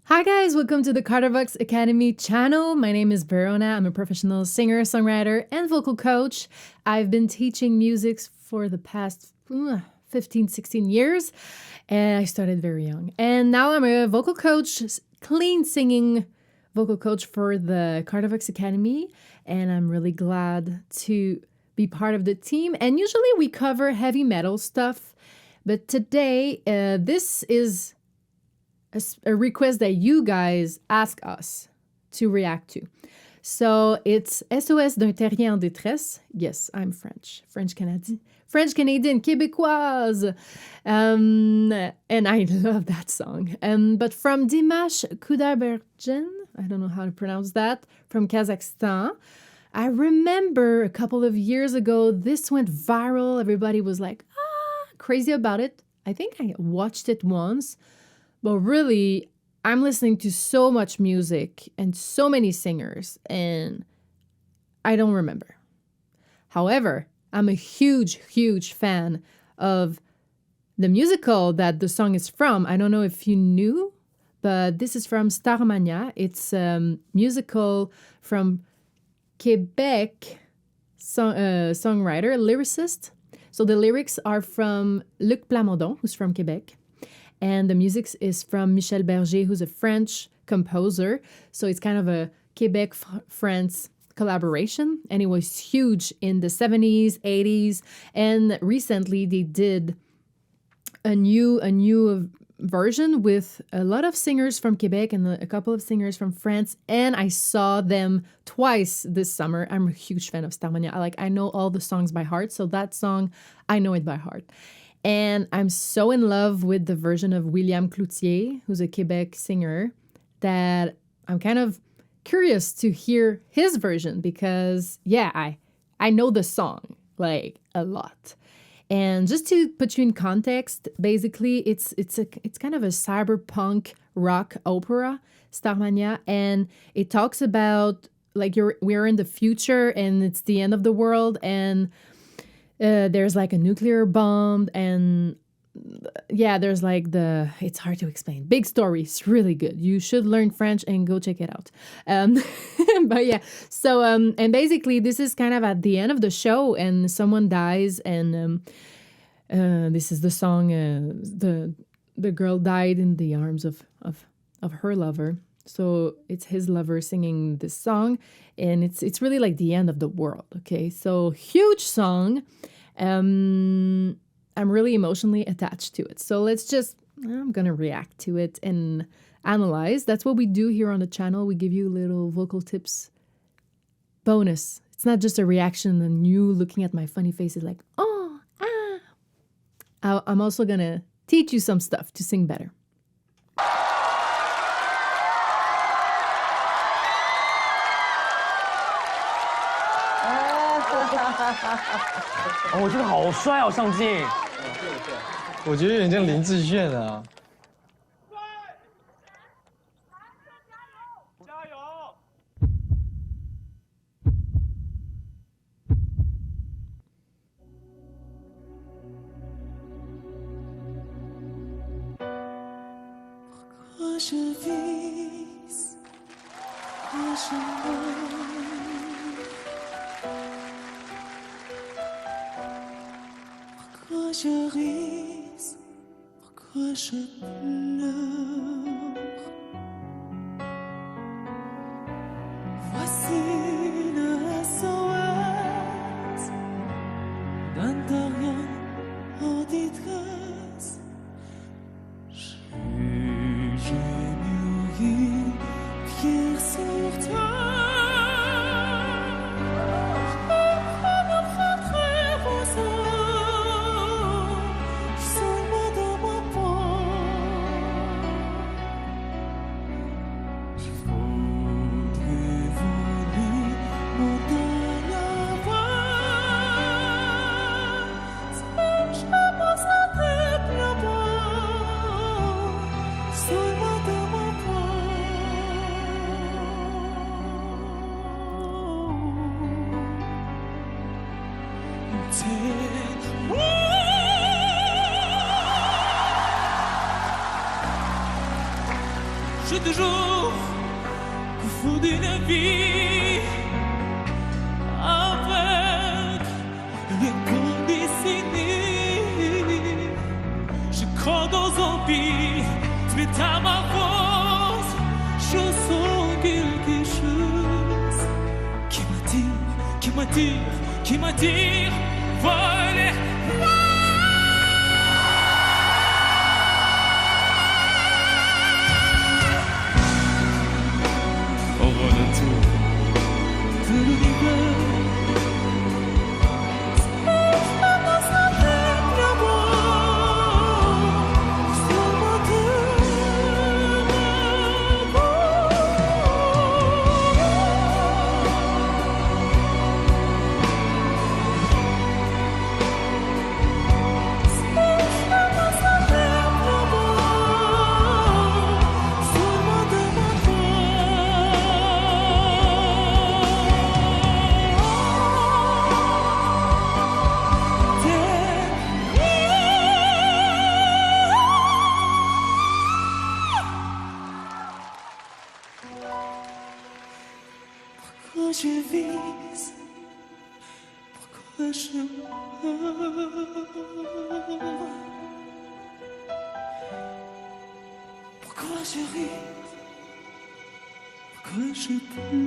Hi guys, welcome to the Carterbox Academy channel. My name is Veronna. I'm a professional singer, songwriter, and vocal coach. I've been teaching music for the past 15, 16 years, and I started very young. And now I'm a vocal coach, clean singing vocal coach for the Carterbox Academy, and I'm really glad to be part of the team. And usually we cover heavy metal stuff, but today this is a request that you guys ask us to react to. So it's SOS d'un Terrien en Détresse. Yes, I'm French. French-Canadian, Québécoise. And I love that song. But from Dimash Kudabergen, I don't know how to pronounce that, from Kazakhstan. I remember a couple of years ago, this went viral. Everybody was like, crazy about it. I think I watched it once. But really, I'm listening to so much music and so many singers, and I don't remember. However, I'm a huge, huge fan of the musical that the song is from. I don't know if you knew, but this is from Starmania. It's a musical from Quebec songwriter, lyricist. So the lyrics are from Luc Plamondon, who's from Quebec. And the music is from Michel Berger, who's a French composer. So it's kind of a Quebec-France collaboration. And it was huge in the 70s, 80s. And recently they did a new version with a lot of singers from Quebec and a couple of singers from France. And I saw them twice this summer. I'm a huge fan of Starmania. I know all the songs by heart. So that song, I know it by heart. And I'm so in love with the version of William Cloutier, who's a Quebec singer, that I'm kind of curious to hear his version because, yeah, I know the song, a lot. And just to put you in context, basically, it's kind of a cyberpunk rock opera, Starmania, and it talks about, we're in the future and it's the end of the world, and there's a nuclear bomb, and there's it's hard to explain. Big story. It's really good. You should learn French and go check it out. But yeah, so, and basically this is kind of at the end of the show and someone dies, and this is the song, the girl died in the arms of her lover. So it's his lover singing this song, and it's really the end of the world, okay? So huge song. I'm really emotionally attached to it. So I'm going to react to it and analyze. That's what we do here on the channel. We give you little vocal tips. Bonus. It's not just a reaction and you looking at my funny faces I'm also going to teach you some stuff to sing better. 哦，这个好帅哦，上镜。我觉得有点像林志炫啊。加油！ Pourquoi je ris, pourquoi je pleure. Voici le SOS d'un Terrien en détresse. J'ai mis une pierre sur toi. je te jure qu'au fond d'une vie, avec les conditionnés, je crois dans un vie, tu es à ma force, je sens quelque chose qui m'attire, voler. Au retour De l'univers, pourquoi je vise, pourquoi je meurs, pourquoi je ris, pourquoi je pleure.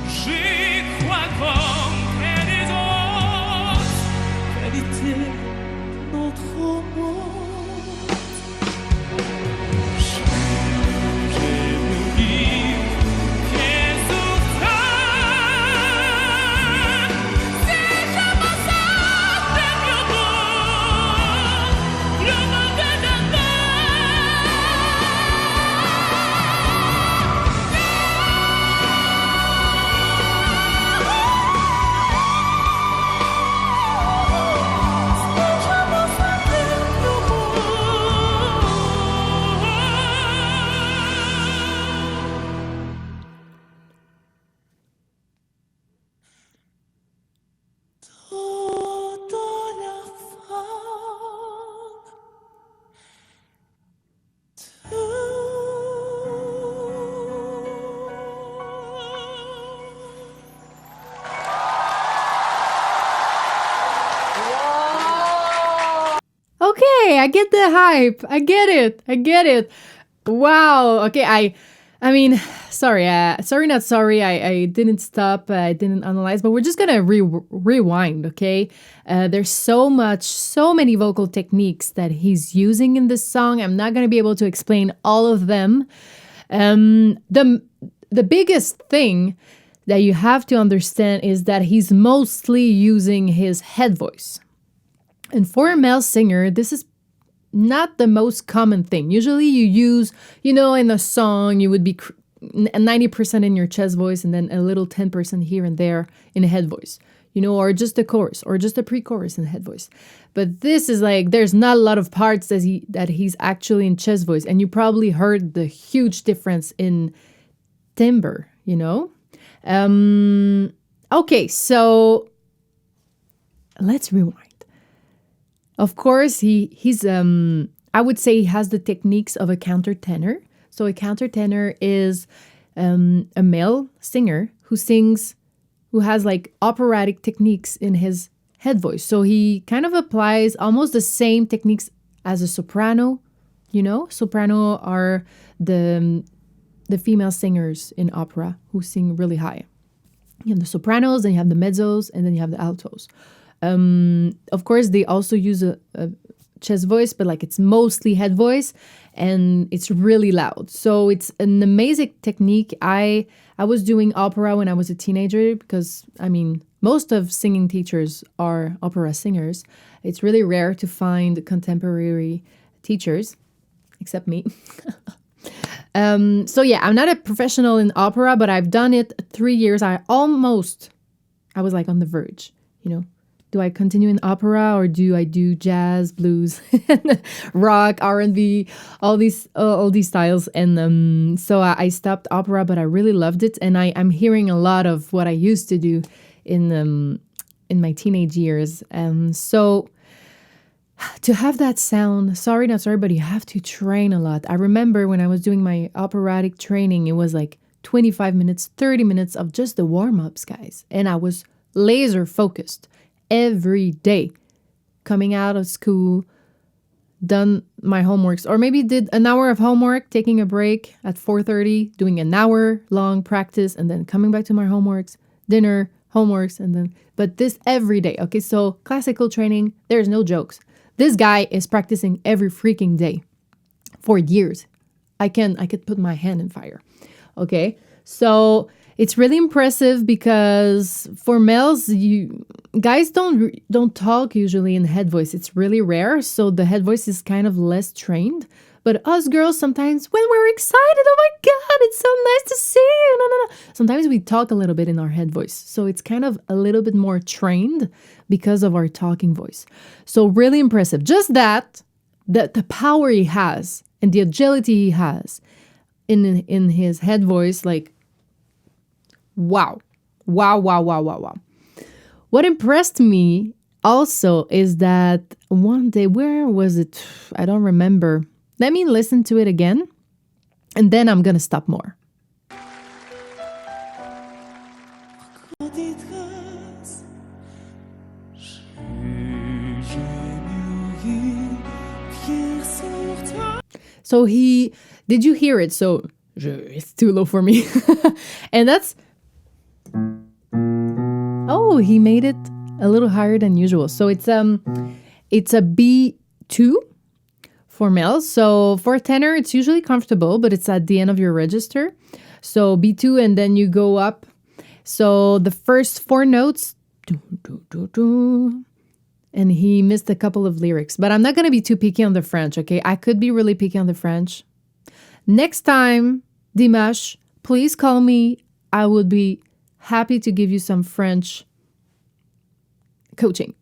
J'y crois comme près des autres. Qualité de notre monde. J'ai vu vivre qu'elle souffre. Si je me sentais mieux beau, je me Okay, I get the hype. I get it. Wow. Okay, I mean, sorry, not sorry. I didn't stop. I didn't analyze, but we're just gonna rewind. Okay, there's so many vocal techniques that he's using in this song. I'm not gonna be able to explain all of them. The biggest thing that you have to understand is that he's mostly using his head voice. And for a male singer, this is not the most common thing. Usually you use, in a song, you would be 90% in your chest voice and then a little 10% here and there in a head voice, or just a chorus or just a pre-chorus in the head voice. But this is like, there's not a lot of parts that he's actually in chest voice. And you probably heard the huge difference in timbre, Okay, so let's rewind. Of course, he's I would say he has the techniques of a countertenor. So a countertenor is a male singer who has like operatic techniques in his head voice. So he kind of applies almost the same techniques as a soprano. Soprano are the female singers in opera who sing really high. You have the sopranos, then you have the mezzos, and then you have the altos. Of course, they also use a chest voice, but like it's mostly head voice, and it's really loud. So it's an amazing technique. I was doing opera when I was a teenager because, most of singing teachers are opera singers. It's really rare to find contemporary teachers, except me. So yeah, I'm not a professional in opera, but I've done it 3 years. I was like on the verge, Do I continue in opera or do I do jazz, blues, rock, R&B, all these styles? And so I stopped opera, but I really loved it. And I'm hearing a lot of what I used to do in my teenage years. So to have that sound, sorry, not sorry, but you have to train a lot. I remember when I was doing my operatic training, it was like 25 minutes, 30 minutes of just the warm-ups, guys. And I was laser focused every day. Coming out of school, done my homeworks, or maybe did an hour of homework, taking a break at 4:30, doing an hour long practice, and then coming back to my homeworks, dinner, homeworks, and then, but this every day. Okay, so classical training, there's no jokes. This guy is practicing every freaking day for years. I could put my hand in fire. Okay, so it's really impressive because for males, guys don't talk usually in head voice. It's really rare, so the head voice is kind of less trained. But us girls, sometimes when we're excited, oh my God, it's so nice to see you. No. Sometimes we talk a little bit in our head voice. So it's kind of a little bit more trained because of our talking voice. So really impressive. Just that, the power he has and the agility he has in his head voice, like, wow. What impressed me also is that one day, where was it? I don't remember. Let me listen to it again, and then I'm gonna stop more. Détresse, So did you hear it? So it's too low for me. And that's, oh, he made it a little higher than usual. So it's a B2 for males. So for tenor, it's usually comfortable, but it's at the end of your register. So B2, and then you go up. So the first 4 notes, and he missed a couple of lyrics, but I'm not going to be too picky on the French, okay? I could be really picky on the French. Next time, Dimash, please call me. I would be happy to give you some French coaching.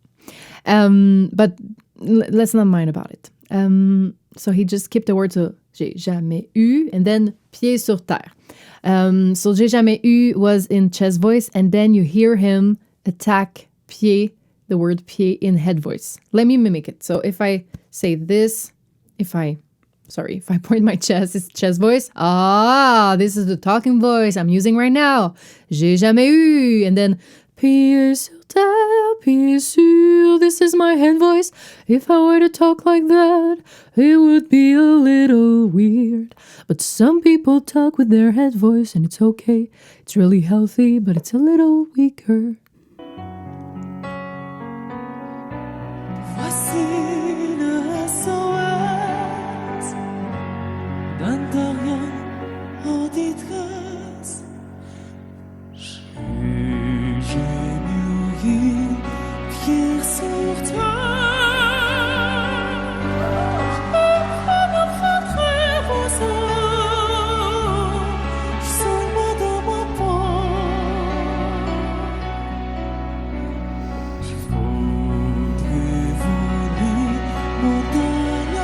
But let's not mind about it. So he just skipped the word, so j'ai jamais eu, and then pied sur terre. So j'ai jamais eu was in chest voice, and then you hear him attack pied, the word pied, in head voice. Let me mimic it. So if I say this, if I point my chest, it's chest voice. This is the talking voice I'm using right now. J'ai jamais eu, and then pied sur terre, pied sur, this is my head voice. If I were to talk like that, it would be a little weird. But some people talk with their head voice, and it's okay. It's really healthy, but it's a little weaker. voici le SOS d'un Terrien en détresse. J'ai mûri, pied sur terre. Je me rentrer vos os, seulement dans ma peau. Je voudrais voler montagne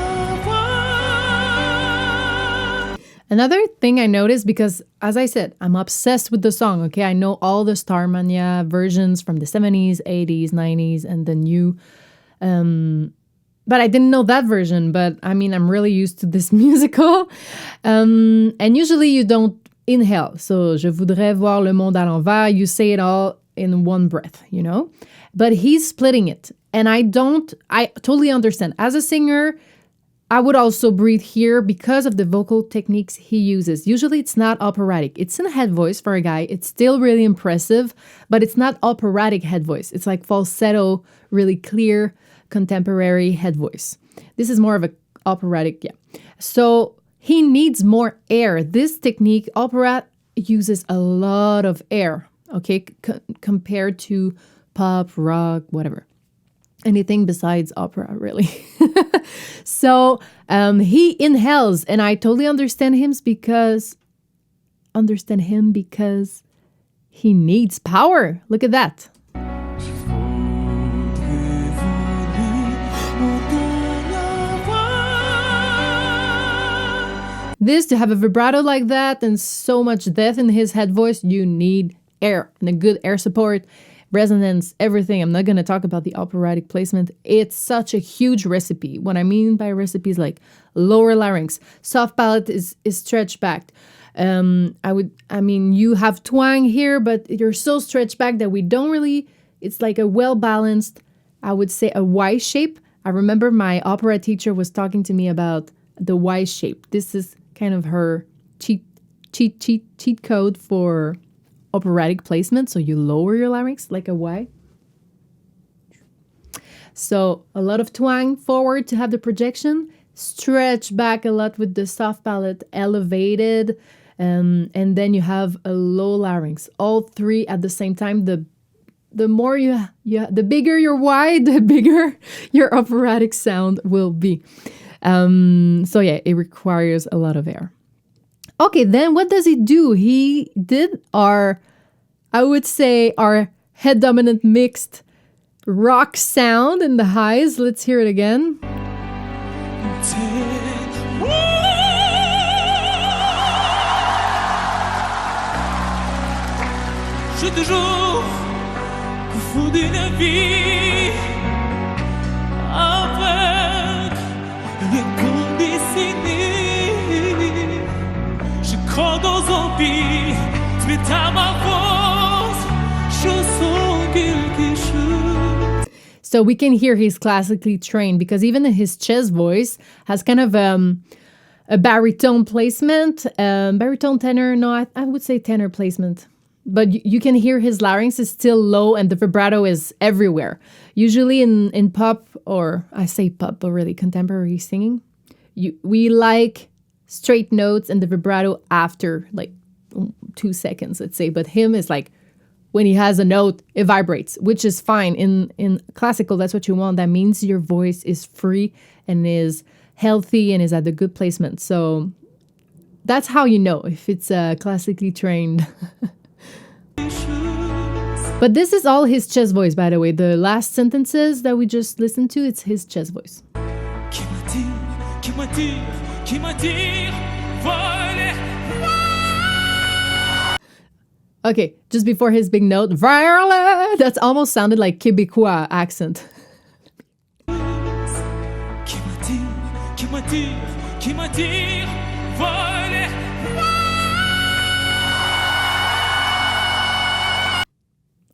avant. Another thing I noticed, because as I said, I'm obsessed with the song, okay? I know all the Starmania versions from the 70s, 80s, 90s, and the new. But I didn't know that version, but I mean, I'm really used to this musical. And usually you don't inhale. So, je voudrais voir le monde à l'envers. You say it all in one breath, you know? But he's splitting it. And I totally understand. As a singer, I would also breathe here because of the vocal techniques he uses. Usually it's not operatic. It's in head voice for a guy. It's still really impressive, but it's not operatic head voice. It's like falsetto, really clear, contemporary head voice. This is more of a operatic, yeah. So he needs more air. This technique, opera, uses a lot of air, okay, compared to pop, rock, whatever. Anything besides opera, really. So he inhales, and I totally understand him because he needs power. Look at that. This, to have a vibrato like that and so much depth in his head voice, you need air and a good air support. resonance, everything. I'm not going to talk about the operatic placement. It's such a huge recipe. What I mean by recipe is like lower larynx, soft palate is stretched back. You have twang here, but you're so stretched back that we don't really, it's like a well-balanced, I would say a Y shape. I remember my opera teacher was talking to me about the Y shape. This is kind of her cheat code for operatic placement. So you lower your larynx like a Y. So a lot of twang forward to have the projection, stretch back a lot with the soft palate elevated, and then you have a low larynx. All three at the same time. The more the bigger your Y, the bigger your operatic sound will be. So yeah, it requires a lot of air. Okay, then what does he do? He did our head dominant mixed rock sound in the highs. Let's hear it again. Je toujours fou d'une vie avec les condescendés. Je crois dans un pays, mais à ma force, je sens quelque chose. So we can hear he's classically trained because even his chest voice has kind of a baritone placement, baritone tenor. No, I would say tenor placement. But you can hear his larynx is still low and the vibrato is everywhere. Usually in pop, or I say pop, but really contemporary singing, we like straight notes and the vibrato after like 2 seconds, let's say. But him is like, when he has a note, it vibrates, which is fine. In classical, that's what you want. That means your voice is free and is healthy and is at a good placement. So that's how you know if it's classically trained. But this is all his chest voice, by the way. The last sentences that we just listened to, it's his chest voice. Okay, just before his big note, Violet! That's almost sounded like Québécois accent.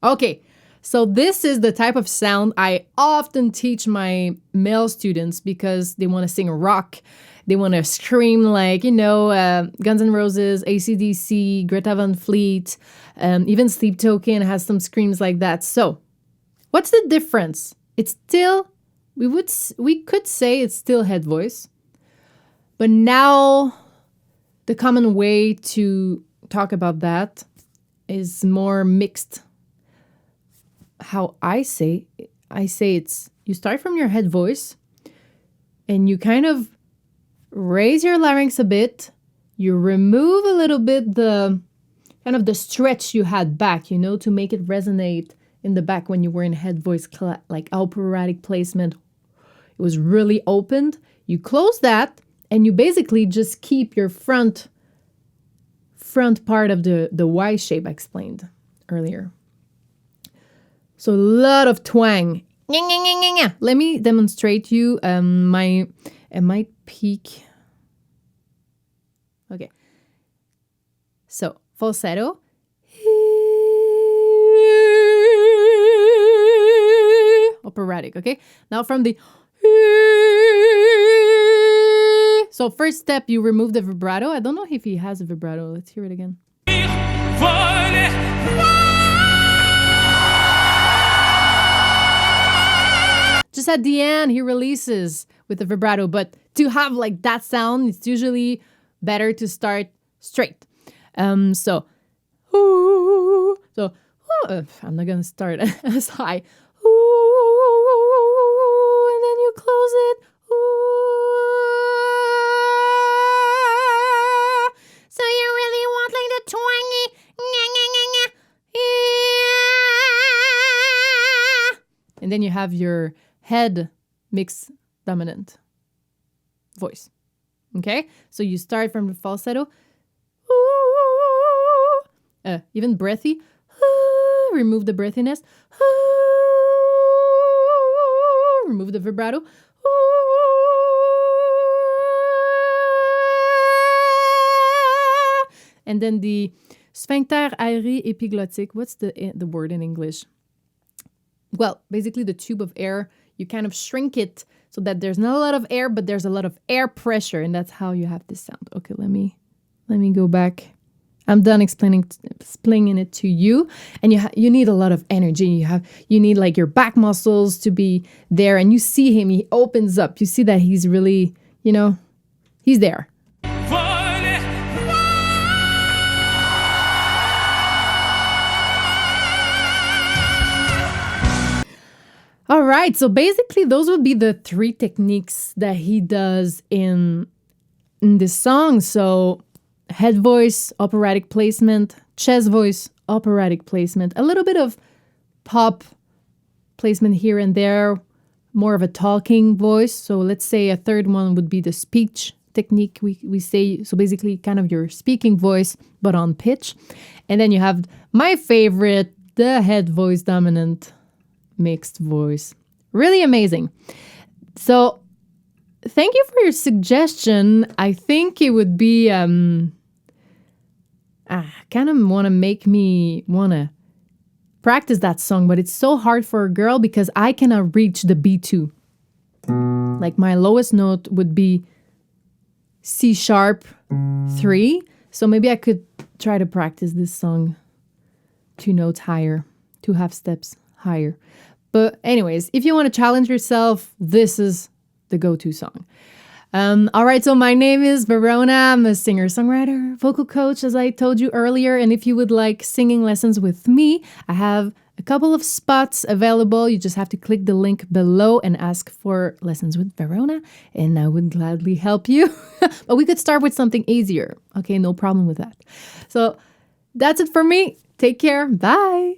Okay, so this is the type of sound I often teach my male students because they want to sing rock. They want to scream like, Guns N' Roses, AC/DC, Greta Van Fleet, even Sleep Token has some screams like that. So what's the difference? It's still, we could say it's still head voice, but now the common way to talk about that is more mixed. How I say it's, you start from your head voice and you kind of raise your larynx a bit. You remove a little bit the kind of the stretch you had back, to make it resonate in the back when you were in head voice, like operatic placement. It was really opened. You close that and you basically just keep your front part of the Y shape I explained earlier. So a lot of twang. Let me demonstrate you my peak. Okay. So falsetto. Operatic, okay? Now from the so first step, you remove the vibrato. I don't know if he has a vibrato. Let's hear it again. Just at the end, he releases with the vibrato. But to have like that sound, it's usually better to start straight. I'm not gonna start as high. And then you close it. So you really want like the twangy. And then you have your head mix dominant voice. Okay? So you start from the falsetto. Even breathy. remove the breathiness. Remove the vibrato. And then the sphincter aéré épiglottique. What's the word in English? Well, basically the tube of air, you kind of shrink it so that there's not a lot of air, but there's a lot of air pressure, and that's how you have this sound. Okay, let me go back. I'm done explaining it to you. And you need a lot of energy. You need like your back muscles to be there, and you see him, he opens up. You see that he's really, he's there. All right, so basically those would be the 3 techniques that he does in this song. So head voice, operatic placement, chest voice, operatic placement, a little bit of pop placement here and there, more of a talking voice. So let's say a third one would be the speech technique we say. So basically kind of your speaking voice, but on pitch. And then you have my favorite, the head voice dominant mixed voice. Really amazing. So thank you for your suggestion. I think it would be kind of want to make me want to practice that song, but it's so hard for a girl because I cannot reach the B2. Like my lowest note would be C sharp 3. So maybe I could try to practice this song 2 notes higher, 2 half steps higher. But anyways, if you want to challenge yourself, this is the go-to song. All right, so my name is Veronna. I'm a singer-songwriter, vocal coach, as I told you earlier. And if you would like singing lessons with me, I have a couple of spots available. You just have to click the link below and ask for lessons with Veronna, and I would gladly help you. But we could start with something easier. Okay, no problem with that. So that's it for me. Take care. Bye.